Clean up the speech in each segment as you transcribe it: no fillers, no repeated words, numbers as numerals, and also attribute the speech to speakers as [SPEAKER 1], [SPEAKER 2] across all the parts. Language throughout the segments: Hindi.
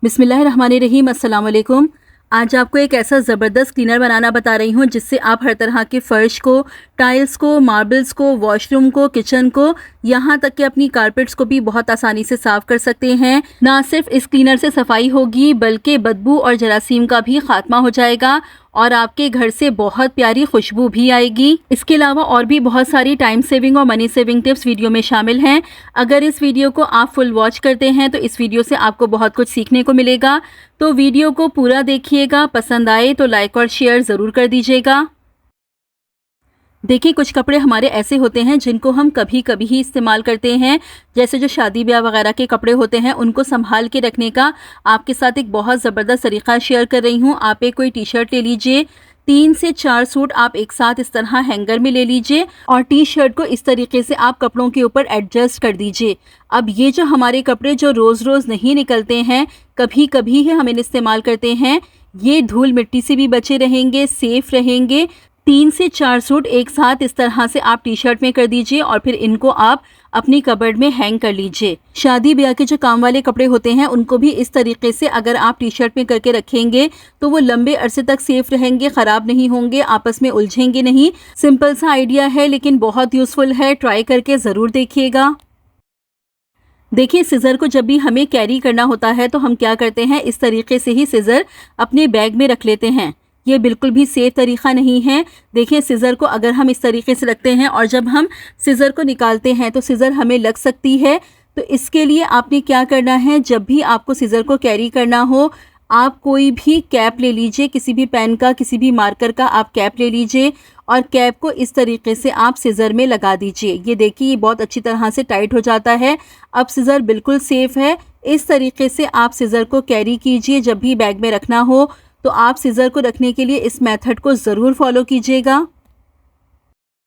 [SPEAKER 1] बिस्मिल्लाहिर्रहमानिर्रहीम, अस्सलाम वालेकुम। आज आपको एक ऐसा ज़बरदस्त क्लीनर बनाना बता रही हूँ जिससे आप हर तरह के फ़र्श को, टाइल्स को, मार्बल्स को, वॉशरूम को, किचन को, यहाँ तक कि अपनी कारपेट्स को भी बहुत आसानी से साफ़ कर सकते हैं। ना सिर्फ इस क्लीनर से सफाई होगी बल्कि बदबू और जरासीम का भी खात्मा हो जाएगा और आपके घर से बहुत प्यारी खुशबू भी आएगी। इसके अलावा और भी बहुत सारी टाइम सेविंग और मनी सेविंग टिप्स वीडियो में शामिल हैं। अगर इस वीडियो को आप फुल वॉच करते हैं तो इस वीडियो से आपको बहुत कुछ सीखने को मिलेगा। तो वीडियो को पूरा देखिएगा, पसंद आए तो लाइक और शेयर ज़रूर कर दीजिएगा। देखिए, कुछ कपड़े हमारे ऐसे होते हैं जिनको हम कभी कभी ही इस्तेमाल करते हैं, जैसे जो शादी ब्याह वगैरह के कपड़े होते हैं उनको संभाल के रखने का आपके साथ एक बहुत ज़बरदस्त तरीका शेयर कर रही हूँ। आप एक कोई टी शर्ट ले लीजिए, 3 से 4 सूट आप एक साथ इस तरह हैंगर में ले लीजिए और टी शर्ट को इस तरीके से आप कपड़ों के ऊपर एडजस्ट कर दीजिए। अब ये जो हमारे कपड़े जो रोज़ रोज़ नहीं निकलते हैं, कभी कभी ही हम इन्हें इस्तेमाल करते हैं, ये धूल मिट्टी से भी बचे रहेंगे, सेफ रहेंगे। 3 से 4 सूट एक साथ इस तरह से आप टी शर्ट में कर दीजिए और फिर इनको आप अपनी कबर्ड में हैंग कर लीजिए। शादी ब्याह के जो काम वाले कपड़े होते हैं उनको भी इस तरीके से अगर आप टी शर्ट में करके रखेंगे तो वो लंबे अरसे तक सेफ रहेंगे, ख़राब नहीं होंगे, आपस में उलझेंगे नहीं। सिंपल सा आइडिया है लेकिन बहुत यूज़फुल है, ट्राई करके ज़रूर देखिएगा। देखिए, सिज़र को जब भी हमें कैरी करना होता है तो हम क्या करते हैं, इस तरीके से ही सिज़र अपने बैग में रख लेते हैं। ये बिल्कुल भी सेफ तरीक़ा नहीं है। देखिए, सिज़र को अगर हम इस तरीके से रखते हैं और जब हम सिज़र को निकालते हैं तो सिज़र हमें लग सकती है। तो इसके लिए आपने क्या करना है, जब भी आपको सिज़र को कैरी करना हो आप कोई भी कैप ले लीजिए, किसी भी पेन का, किसी भी मार्कर का आप कैप ले लीजिए और कैप को इस तरीके से आप सिज़र में लगा दीजिए। ये देखिए, ये बहुत अच्छी तरह से टाइट हो जाता है। अब सिज़र बिल्कुल सेफ़ है। इस तरीके से आप सिज़र को कैरी कीजिए। जब भी बैग में रखना हो तो आप सिज़र को रखने के लिए इस मेथड को ज़रूर फॉलो कीजिएगा।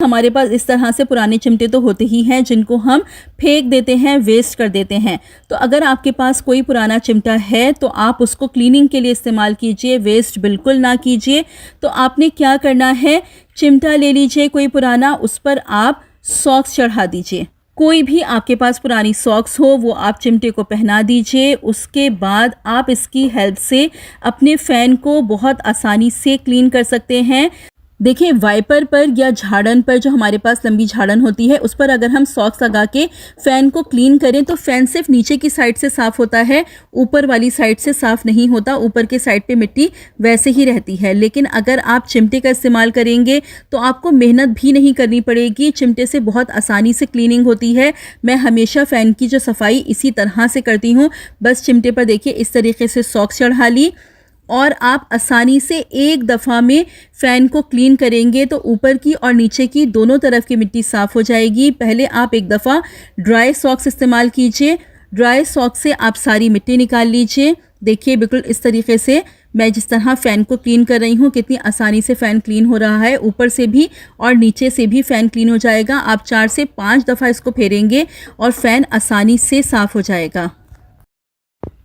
[SPEAKER 1] हमारे पास इस तरह से पुराने चिमटे तो होते ही हैं जिनको हम फेंक देते हैं, वेस्ट कर देते हैं। तो अगर आपके पास कोई पुराना चिमटा है तो आप उसको क्लीनिंग के लिए इस्तेमाल कीजिए, वेस्ट बिल्कुल ना कीजिए। तो आपने क्या करना है, चिमटा ले लीजिए कोई पुराना, उस पर आप सॉक्स चढ़ा दीजिए। कोई भी आपके पास पुरानी सॉक्स हो वो आप चिमटे को पहना दीजिए। उसके बाद आप इसकी हेल्प से अपने फ़ैन को बहुत आसानी से क्लीन कर सकते हैं। देखिए, वाइपर पर या झाड़न पर, जो हमारे पास लंबी झाड़न होती है, उस पर अगर हम सॉक्स लगा के फ़ैन को क्लीन करें तो फ़ैन सिर्फ नीचे की साइड से साफ़ होता है, ऊपर वाली साइड से साफ़ नहीं होता। ऊपर के साइड पे मिट्टी वैसे ही रहती है। लेकिन अगर आप चिमटे का इस्तेमाल करेंगे तो आपको मेहनत भी नहीं करनी पड़ेगी। चिमटे से बहुत आसानी से क्लीनिंग होती है। मैं हमेशा फ़ैन की जो सफाई इसी तरह से करती हूँ। बस चिमटे पर देखिए इस तरीके से सॉक्स चढ़ा ली और आप आसानी से एक दफ़ा में फ़ैन को क्लीन करेंगे तो ऊपर की और नीचे की दोनों तरफ की मिट्टी साफ़ हो जाएगी। पहले आप एक दफ़ा ड्राई सॉक्स इस्तेमाल कीजिए। ड्राई सॉक्स से आप सारी मिट्टी निकाल लीजिए। देखिए, बिल्कुल इस तरीके से मैं जिस तरह फ़ैन को क्लीन कर रही हूँ, कितनी आसानी से फ़ैन क्लीन हो रहा है। ऊपर से भी और नीचे से भी फ़ैन क्लीन हो जाएगा। आप 4 से 5 दफ़ा इसको फेरेंगे और फ़ैन आसानी से साफ़ हो जाएगा।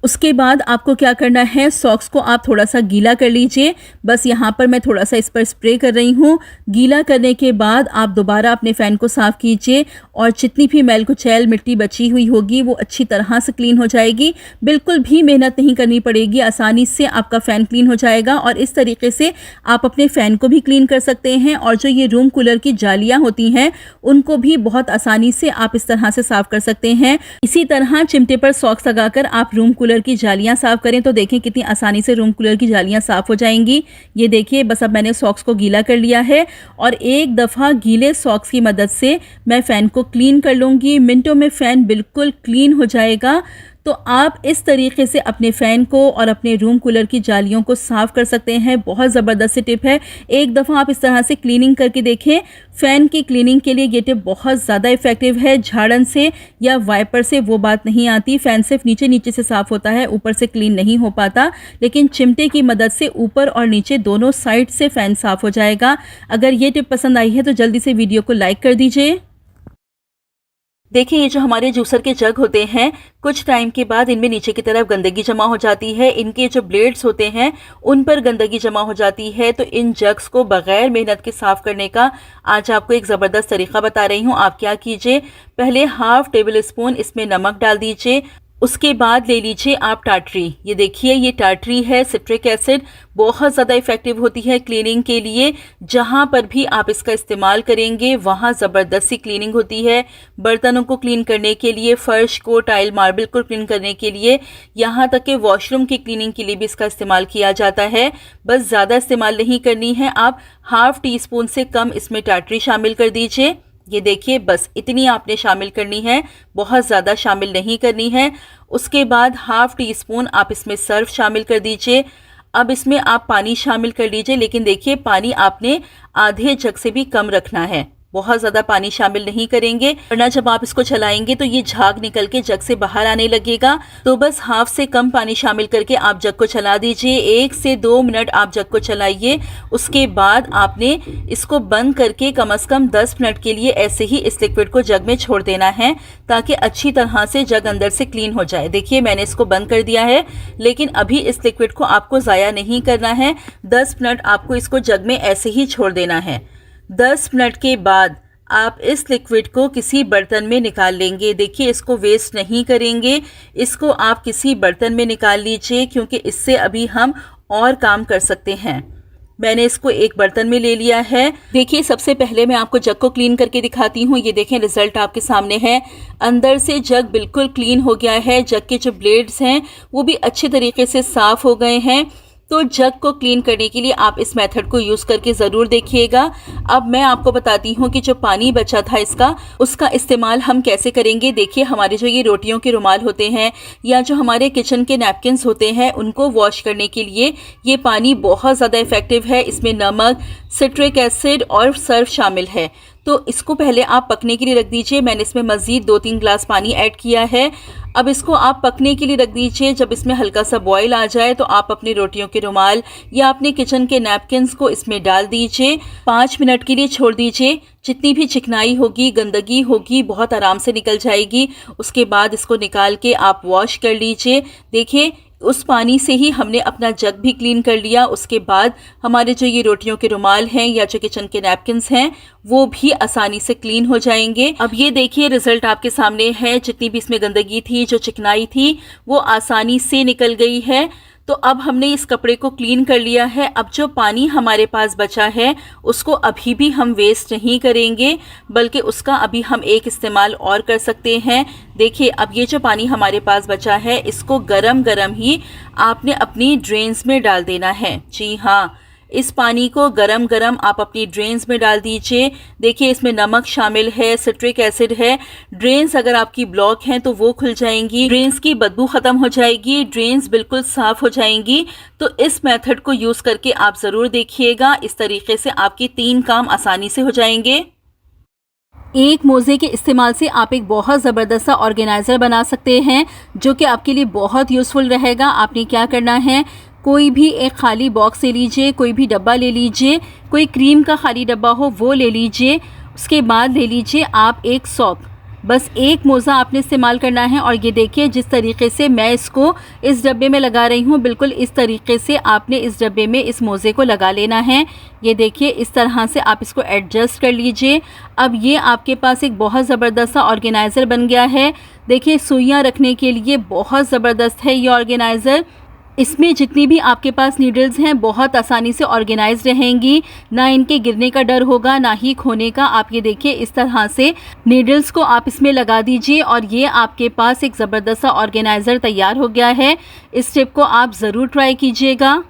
[SPEAKER 1] उसके बाद आपको क्या करना है, सॉक्स को आप थोड़ा सा गीला कर लीजिए। बस यहाँ पर मैं थोड़ा सा इस पर स्प्रे कर रही हूँ। गीला करने के बाद आप दोबारा अपने फ़ैन को साफ़ कीजिए और जितनी भी मैल कुचैल मिट्टी बची हुई होगी वो अच्छी तरह से क्लीन हो जाएगी। बिल्कुल भी मेहनत नहीं करनी पड़ेगी, आसानी से आपका फ़ैन क्लीन हो जाएगा। और इस तरीके से आप अपने फ़ैन को भी क्लीन कर सकते हैं और जो ये रूम कूलर की जालियाँ होती हैं उनको भी बहुत आसानी से आप इस तरह से साफ़ कर सकते हैं। इसी तरह चिमटे पर सॉक्स लगाकर आप रूम कूलर की जालियां साफ करें तो देखें कितनी आसानी से रूम कूलर की जालियां साफ हो जाएंगी। ये देखिए, बस अब मैंने सॉक्स को गीला कर लिया है और एक दफ़ा गीले सॉक्स की मदद से मैं फ़ैन को क्लीन कर लूँगी। मिनटों में फ़ैन बिल्कुल क्लीन हो जाएगा। तो आप इस तरीके से अपने फ़ैन को और अपने रूम कूलर की जालियों को साफ़ कर सकते हैं। बहुत ज़बरदस्त टिप है। एक दफ़ा आप इस तरह से क्लीनिंग करके देखें। फ़ैन की क्लीनिंग के लिए ये टिप बहुत ज़्यादा इफ़ेक्टिव है। झाड़न से या वाइपर से वो बात नहीं आती। फ़ैन सिर्फ नीचे नीचे से साफ़ होता है, ऊपर से क्लीन नहीं हो पाता। लेकिन चिमटे की मदद से ऊपर और नीचे दोनों साइड से फ़ैन साफ़ हो जाएगा। अगर ये टिप पसंद आई है तो जल्दी से वीडियो को लाइक कर दीजिए। देखिए, ये जो हमारे जूसर के जग होते हैं, कुछ टाइम के बाद इनमें नीचे की तरफ गंदगी जमा हो जाती है। इनके जो ब्लेड्स होते हैं उन पर गंदगी जमा हो जाती है। तो इन जग्स को बगैर मेहनत के साफ़ करने का आज आपको एक ज़बरदस्त तरीका बता रही हूँ। आप क्या कीजिए, पहले हाफ टेबल स्पून इसमें नमक डाल दीजिए। उसके बाद ले लीजिए आप टाटरी। ये देखिए ये टाटरी है, सिट्रिक एसिड, बहुत ज़्यादा इफ़ेक्टिव होती है क्लीनिंग के लिए। जहाँ पर भी आप इसका इस्तेमाल करेंगे वहाँ ज़बरदस्त सी क्लीनिंग होती है। बर्तनों को क्लीन करने के लिए, फ़र्श को, टाइल मार्बल को क्लीन करने के लिए, यहाँ तक कि वॉशरूम की क्लीनिंग के लिए भी इसका इस्तेमाल किया जाता है। बस ज़्यादा इस्तेमाल नहीं करनी है, आप ½ टीस्पून से कम इसमें टाटरी शामिल कर दीजिए। ये देखिए बस इतनी आपने शामिल करनी है, बहुत ज़्यादा शामिल नहीं करनी है। उसके बाद ½ टीस्पून आप इसमें सर्फ शामिल कर दीजिए। अब इसमें आप पानी शामिल कर लीजिए, लेकिन देखिए पानी आपने आधे जग से भी कम रखना है, बहुत ज़्यादा पानी शामिल नहीं करेंगे, वरना जब आप इसको चलाएंगे तो ये झाग निकल के जग से बाहर आने लगेगा। तो बस ½ से कम पानी शामिल करके आप जग को चला दीजिए। 1 से 2 मिनट आप जग को चलाइए। उसके बाद आपने इसको बंद करके कम से कम 10 मिनट के लिए ऐसे ही इस लिक्विड को जग में छोड़ देना है, ताकि अच्छी तरह से जग अंदर से क्लीन हो जाए। देखिए मैंने इसको बंद कर दिया है, लेकिन अभी इस लिक्विड को आपको ज़ाया नहीं करना है। 10 मिनट आपको इसको जग में ऐसे ही छोड़ देना है। 10 मिनट के बाद आप इस लिक्विड को किसी बर्तन में निकाल लेंगे। देखिए इसको वेस्ट नहीं करेंगे, इसको आप किसी बर्तन में निकाल लीजिए, क्योंकि इससे अभी हम और काम कर सकते हैं। मैंने इसको एक बर्तन में ले लिया है। देखिए सबसे पहले मैं आपको जग को क्लीन करके दिखाती हूँ। ये देखें रिजल्ट आपके सामने है। अंदर से जग बिल्कुल क्लीन हो गया है। जग के जो ब्लेड्स हैं वो भी अच्छे तरीके से साफ़ हो गए हैं। तो जग को क्लीन करने के लिए आप इस मेथड को यूज़ करके ज़रूर देखिएगा। अब मैं आपको बताती हूँ कि जो पानी बचा था इसका, उसका इस्तेमाल हम कैसे करेंगे। देखिए हमारे जो ये रोटियों के रुमाल होते हैं या जो हमारे किचन के नैपकिन्स होते हैं, उनको वॉश करने के लिए ये पानी बहुत ज़्यादा इफ़ेक्टिव है। इसमें नमक, सिट्रिक एसिड और सर्फ शामिल है। तो इसको पहले आप पकने के लिए रख दीजिए। मैंने इसमें मज़ीद 2-3 ग्लास पानी ऐड किया है। अब इसको आप पकने के लिए रख दीजिए। जब इसमें हल्का सा बॉयल आ जाए तो आप अपनी रोटियों के रुमाल या अपने किचन के नैपकिन्स को इसमें डाल दीजिए। 5 मिनट के लिए छोड़ दीजिए। जितनी भी चिकनाई होगी, गंदगी होगी, बहुत आराम से निकल जाएगी। उसके बाद इसको निकाल के आप वॉश कर लीजिए। देखिए उस पानी से ही हमने अपना जग भी क्लीन कर लिया। उसके बाद हमारे जो ये रोटियों के रुमाल हैं या जो किचन के नैपकिन्स हैं वो भी आसानी से क्लीन हो जाएंगे। अब ये देखिए रिजल्ट आपके सामने है। जितनी भी इसमें गंदगी थी, जो चिकनाई थी, वो आसानी से निकल गई है। तो अब हमने इस कपड़े को क्लीन कर लिया है। अब जो पानी हमारे पास बचा है उसको अभी भी हम वेस्ट नहीं करेंगे, बल्कि उसका अभी हम एक इस्तेमाल और कर सकते हैं। देखिए अब ये जो पानी हमारे पास बचा है इसको गरम गरम ही आपने अपनी ड्रेन्स में डाल देना है। जी हाँ, इस पानी को गरम गरम आप अपनी ड्रेन्स में डाल दीजिए। देखिए इसमें नमक शामिल है, सिट्रिक एसिड है। ड्रेन्स अगर आपकी ब्लॉक हैं तो वो खुल जाएंगी, ड्रेन्स की बदबू ख़त्म हो जाएगी, ड्रेन्स बिल्कुल साफ़ हो जाएंगी। तो इस मेथड को यूज़ करके आप ज़रूर देखिएगा। इस तरीके से आपके 3 काम आसानी से हो जाएंगे। एक मोज़े के इस्तेमाल से आप एक बहुत ज़बरदस्त सा ऑर्गेनाइज़र बना सकते हैं, जो कि आपके लिए बहुत यूज़फुल रहेगा। आपने क्या करना है, कोई भी एक खाली बॉक्स ले लीजिए, कोई भी डब्बा ले लीजिए, कोई क्रीम का खाली डब्बा हो वो ले लीजिए। उसके बाद ले लीजिए आप एक सॉक। बस एक मोज़ा आपने इस्तेमाल करना है। और ये देखिए जिस तरीके से मैं इसको इस डब्बे में लगा रही हूँ, बिल्कुल इस तरीके से आपने इस डब्बे में इस मोज़े को लगा लेना है। ये देखिए इस तरह से आप इसको एडजस्ट कर लीजिए। अब ये आपके पास एक बहुत ज़बरदस्त सा ऑर्गेनाइज़र बन गया है। देखिए सुइयाँ रखने के लिए बहुत ज़बरदस्त है ये ऑर्गेनाइज़र। इसमें जितनी भी आपके पास नीडल्स हैं बहुत आसानी से ऑर्गेनाइज रहेंगी, ना इनके गिरने का डर होगा, ना ही खोने का। आप ये देखिए इस तरह से नीडल्स को आप इसमें लगा दीजिए और ये आपके पास एक ज़बरदस्त सा ऑर्गेनाइज़र तैयार हो गया है। इस टिप को आप ज़रूर ट्राई कीजिएगा।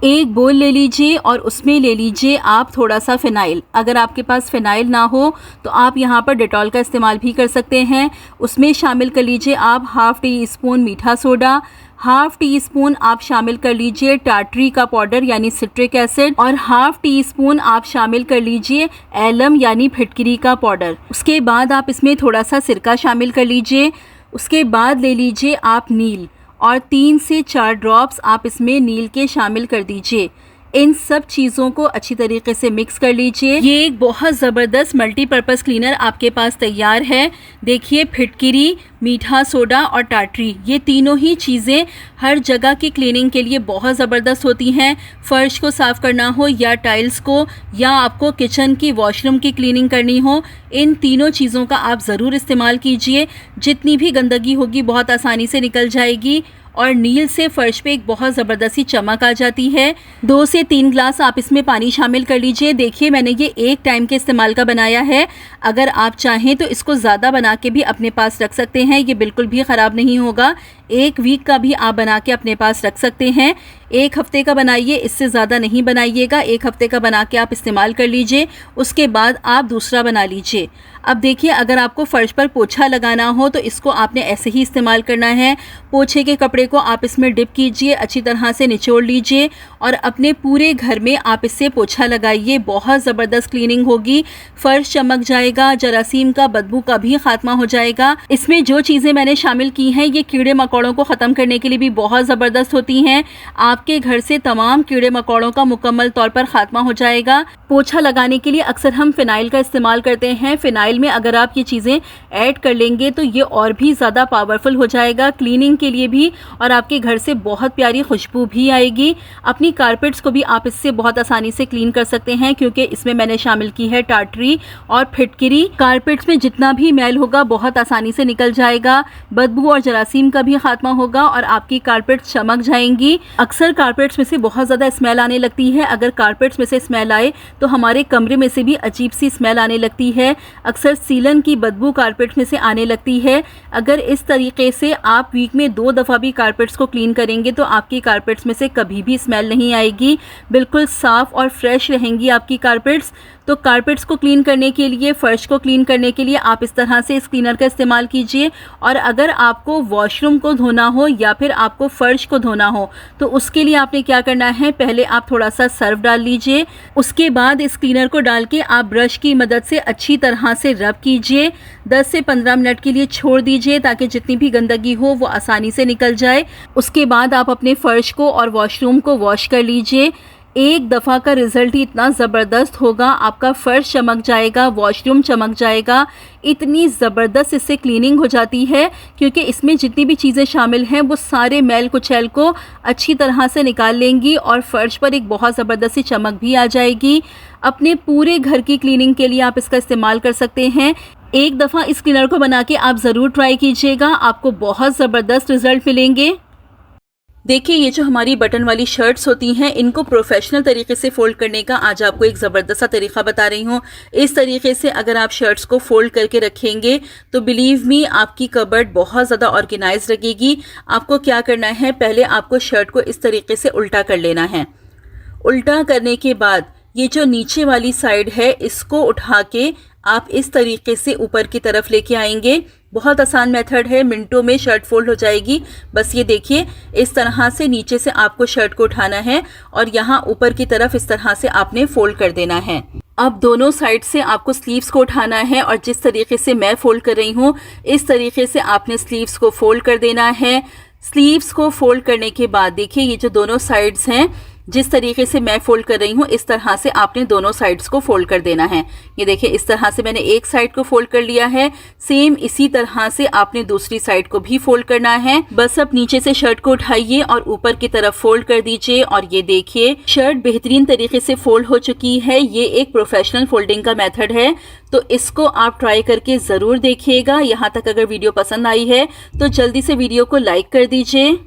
[SPEAKER 1] एक बोल ले लीजिए और उसमें ले लीजिए आप थोड़ा सा फ़िनाइल। अगर आपके पास फ़िनाइल ना हो तो आप यहाँ पर डेटॉल का इस्तेमाल भी कर सकते हैं। उसमें शामिल कर लीजिए आप ½ टीस्पून मीठा सोडा, ½ टीस्पून आप शामिल कर लीजिए टाटरी का पाउडर यानी सिट्रिक एसिड, और ½ टीस्पून आप शामिल कर लीजिए एलम यानी फिटकरी का पाउडर। उसके बाद आप इसमें थोड़ा सा सिरका शामिल कर लीजिए। उसके बाद ले लीजिए आप नील और 3 से 4 ड्रॉप्स आप इसमें नील के शामिल कर दीजिए। इन सब चीज़ों को अच्छी तरीके से मिक्स कर लीजिए। ये एक बहुत ज़बरदस्त मल्टीपर्पज़ क्लीनर आपके पास तैयार है। देखिए, फिटकिरी, मीठा सोडा और टाटरी, ये तीनों ही चीज़ें हर जगह की क्लीनिंग के लिए बहुत ज़बरदस्त होती हैं। फ़र्श को साफ़ करना हो या टाइल्स को, या आपको किचन की वॉशरूम की क्लीनिंग करनी हो, इन तीनों चीज़ों का आप ज़रूर इस्तेमाल कीजिए। जितनी भी गंदगी होगी बहुत आसानी से निकल जाएगी और नील से फ़र्श पे एक बहुत ज़बरदस्त सी चमक आ जाती है। 2 से 3 ग्लास आप इसमें पानी शामिल कर लीजिए। देखिए, मैंने ये एक टाइम के इस्तेमाल का बनाया है। अगर आप चाहें तो इसको ज़्यादा बना के भी अपने पास रख सकते हैं, ये बिल्कुल भी ख़राब नहीं होगा। 1 वीक का भी आप बना के अपने पास रख सकते हैं। 1 हफ़्ते का बनाइए, इससे ज़्यादा नहीं बनाइएगा। 1 हफ़्ते का बना के आप इस्तेमाल कर लीजिए, उसके बाद आप दूसरा बना लीजिए। अब देखिए, अगर आपको फ़र्श पर पोछा लगाना हो तो इसको आपने ऐसे ही इस्तेमाल करना है। पोछे के कपड़े को आप इसमें डिप कीजिए, अच्छी तरह से निचोड़ लीजिए और अपने पूरे घर में आप इससे पोछा लगाइए। बहुत ज़बरदस्त क्लीनिंग होगी, फ़र्श चमक जाएगा, जरासीम का, बदबू का भी खात्मा हो जाएगा। इसमें जो चीज़ें मैंने शामिल की हैं ये कीड़े मकोड़ों को ख़त्म करने के लिए भी बहुत ज़बरदस्त होती हैं। आपके घर से तमाम कीड़े मकोड़ों का मुकम्मल तौर पर खात्मा हो जाएगा। पोछा लगाने के लिए अक्सर हम फ़िनाइल का इस्तेमाल करते हैं। फ़िनाइल में अगर आप ये चीज़ें ऐड कर लेंगे तो ये और भी ज़्यादा पावरफुल हो जाएगा क्लीनिंग के लिए भी, और आपके घर से बहुत प्यारी खुशबू भी आएगी। अपनी कारपेट्स को भी आप इससे बहुत आसानी से क्लीन कर सकते हैं, क्योंकि इसमें मैंने शामिल की है टाटरी और फिटकिरी। कारपेट्स में जितना भी मैल होगा बहुत आसानी से निकल जाएगा, बदबू और जरासीम का भी खात्मा होगा और आपकी कारपेट्स चमक जाएंगी। अक्सर कारपेट्स में से बहुत ज़्यादा स्मेल आने लगती है। अगर कारपेट्स में से स्मेल आए तो हमारे कमरे में से भी अजीब सी स्मेल आने लगती है। अक्सर सीलन की बदबू कारपेट्स में से आने लगती है। अगर इस तरीके से आप वीक में 2 दफ़ा भी कारपेट्स को क्लीन करेंगे तो आपकी कारपेट्स में से कभी भी स्मेल नहीं आएगी, बिल्कुल साफ़ और फ्रेश रहेंगी आपकी कारपेट्स। तो कारपेट्स को क्लीन करने के लिए, फ़र्श को क्लीन करने के लिए आप इस तरह से इस क्लीनर का इस्तेमाल कीजिए। और अगर आपको वॉशरूम को धोना हो या फिर आपको फ़र्श को धोना हो तो उसके लिए आपने क्या करना है, पहले आप थोड़ा सा सर्फ डाल लीजिए, उसके बाद इस क्लीनर को डाल के आप ब्रश की मदद से अच्छी तरह से रब कीजिए। 10 से 15 मिनट के लिए छोड़ दीजिए ताकि जितनी भी गंदगी हो वो आसानी से निकल जाए। उसके बाद आप अपने फ़र्श को और वॉशरूम को वॉश कर लीजिए। एक दफ़ा का रिज़ल्ट ही इतना ज़बरदस्त होगा, आपका फ़र्श चमक जाएगा, वॉशरूम चमक जाएगा। इतनी ज़बरदस्त इससे क्लीनिंग हो जाती है क्योंकि इसमें जितनी भी चीज़ें शामिल हैं वो सारे मैल कुचैल को अच्छी तरह से निकाल लेंगी और फ़र्श पर एक बहुत ज़बरदस्त सी चमक भी आ जाएगी। अपने पूरे घर की क्लीनिंग के लिए आप इसका इस्तेमाल कर सकते हैं। एक दफ़ा इस क्लीनर को बना के आप ज़रूर ट्राई कीजिएगा, आपको बहुत ज़बरदस्त रिज़ल्ट मिलेंगे। देखिए, ये जो हमारी बटन वाली शर्ट्स होती हैं इनको प्रोफेशनल तरीके से फ़ोल्ड करने का आज आपको एक ज़बरदस्त सा तरीका बता रही हूँ। इस तरीके से अगर आप शर्ट्स को फ़ोल्ड करके रखेंगे तो बिलीव मी आपकी कबर्ड बहुत ज़्यादा ऑर्गेनाइज लगेगी। आपको क्या करना है, पहले आपको शर्ट को इस तरीके से उल्टा कर लेना है। उल्टा करने के बाद ये जो नीचे वाली साइड है इसको उठा के आप इस तरीके से ऊपर की तरफ लेके आएंगे। बहुत आसान मेथड है, मिनटों में शर्ट फोल्ड हो जाएगी। बस ये देखिए, इस तरह से नीचे से आपको शर्ट को उठाना है और यहाँ ऊपर की तरफ इस तरह से आपने फोल्ड कर देना है। अब दोनों साइड से आपको स्लीव्स को उठाना है और जिस तरीके से मैं फोल्ड कर रही हूँ इस तरीके से आपने स्लीव्स को फोल्ड कर देना है। स्लीव्स को फोल्ड करने के बाद देखिए, ये जो दोनों साइड्स हैं जिस तरीके से मैं फोल्ड कर रही हूँ इस तरह से आपने दोनों साइड्स को फोल्ड कर देना है। ये देखिए, इस तरह से मैंने एक साइड को फोल्ड कर लिया है। सेम इसी तरह से आपने दूसरी साइड को भी फोल्ड करना है। बस अब नीचे से शर्ट को उठाइए और ऊपर की तरफ फोल्ड कर दीजिए और ये देखिए शर्ट बेहतरीन तरीके से फोल्ड हो चुकी है। ये एक प्रोफेशनल फोल्डिंग का मेथड है, तो इसको आप ट्राई करके ज़रूर देखिएगा। यहाँ तक अगर वीडियो पसंद आई है तो जल्दी से वीडियो को लाइक कर दीजिए।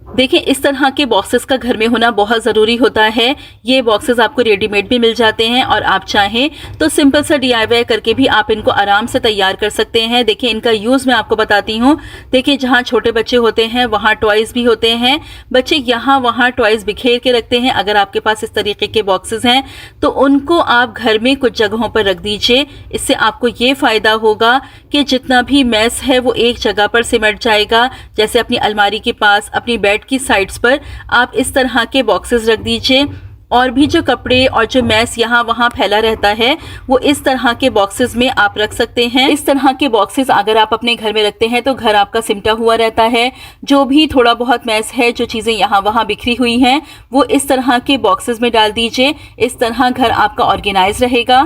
[SPEAKER 1] देखिए, इस तरह के बॉक्सेस का घर में होना बहुत ज़रूरी होता है। ये बॉक्सेस आपको रेडीमेड भी मिल जाते हैं और आप चाहें तो सिंपल सा DIY करके भी आप इनको आराम से तैयार कर सकते हैं। देखिए, इनका यूज़ मैं आपको बताती हूँ। देखिए, जहाँ छोटे बच्चे होते हैं वहाँ टॉयज़ भी होते हैं। बच्चे यहाँ वहाँ टॉयज़ बिखेर के रखते हैं। अगर आपके पास इस तरीके के बॉक्सेस हैं तो उनको आप घर में कुछ जगहों पर रख दीजिए। इससे आपको ये फ़ायदा होगा कि जितना भी मैस है वो एक जगह पर सिमट जाएगा। जैसे अपनी अलमारी के पास, अपनी बेड की साइड्स पर आप इस तरह के बॉक्सेस रख दीजिए। और भी जो कपड़े और जो मैस यहाँ वहाँ फैला रहता है वो इस तरह के बॉक्सेस में आप रख सकते हैं। इस तरह के बॉक्सेस अगर आप अपने घर में रखते हैं तो घर आपका सिमटा हुआ रहता है। जो भी थोड़ा बहुत मैस है, जो चीज़ें यहाँ वहाँ बिखरी हुई हैं, वो इस तरह के बॉक्सेस में डाल दीजिए। इस तरह घर आपका ऑर्गेनाइज रहेगा।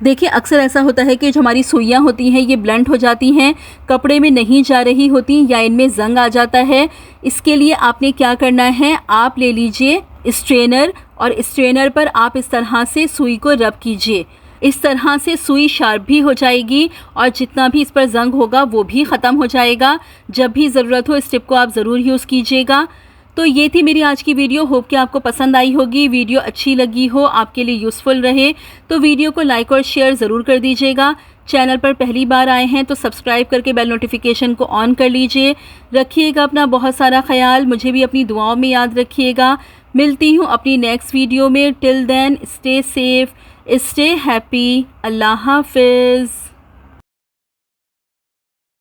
[SPEAKER 1] देखिए, अक्सर ऐसा होता है कि जो हमारी सुइयाँ होती हैं ये ब्लंट हो जाती हैं, कपड़े में नहीं जा रही होती या इनमें ज़ंग आ जाता है। इसके लिए आपने क्या करना है, आप ले लीजिए स्ट्रेनर और स्ट्रेनर पर आप इस तरह से सुई को रब कीजिए। इस तरह से सुई शार्प भी हो जाएगी और जितना भी इस पर ज़ंग होगा वो भी ख़त्म हो जाएगा। जब भी ज़रूरत हो इस टिप को आप ज़रूर यूज़ कीजिएगा। तो ये थी मेरी आज की वीडियो। होप कि आपको पसंद आई होगी। वीडियो अच्छी लगी हो, आपके लिए यूज़फुल रहे तो वीडियो को लाइक और शेयर ज़रूर कर दीजिएगा। चैनल पर पहली बार आए हैं तो सब्सक्राइब करके बेल नोटिफिकेशन को ऑन कर लीजिए। रखिएगा अपना बहुत सारा ख्याल, मुझे भी अपनी दुआओं में याद रखिएगा। मिलती हूँ अपनी नेक्स्ट वीडियो में। Till then stay safe, stay happy. Allah हाफिज़।